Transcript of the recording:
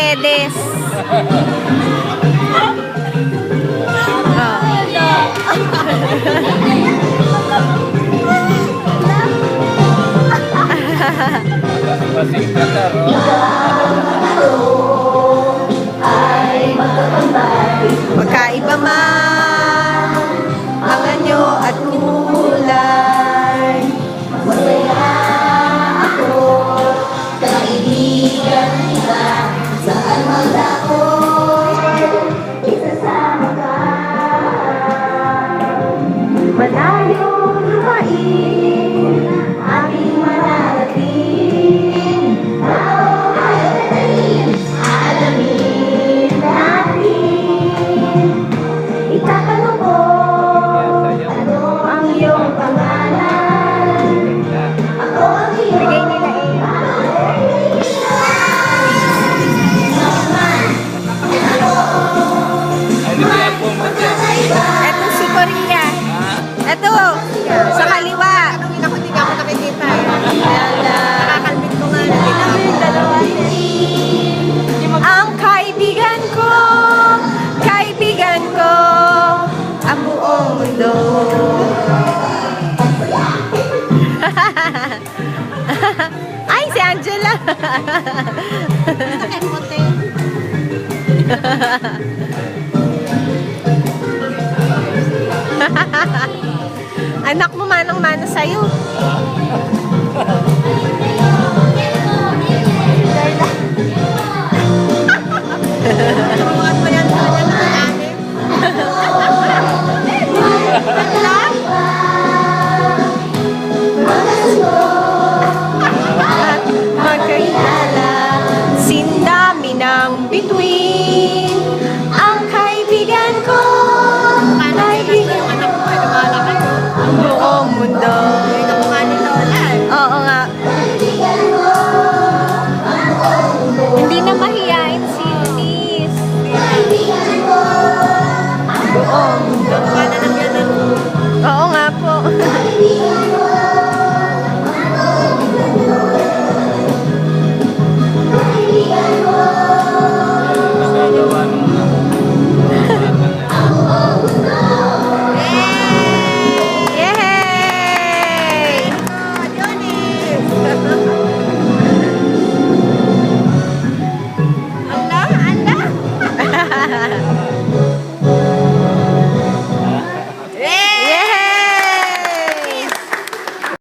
Mercedes. Magkaiba man ang anyo at kulay, masaya ako, kaibigan kita, saan man ako, isasama ka. Malayo lumain, aking mararating, tao ay alamin, alamin natin. Itatanong ko, ano ang iyong pangalan? Ako ang iyong Ito si Korea. Ito, sa kaliwa. Hindi ako nakikita. Nakakalbit ko nga. Ang kaibigan ko, ang buong mundo. Ay, si Angela. Anak mo manang-mana sa'yo.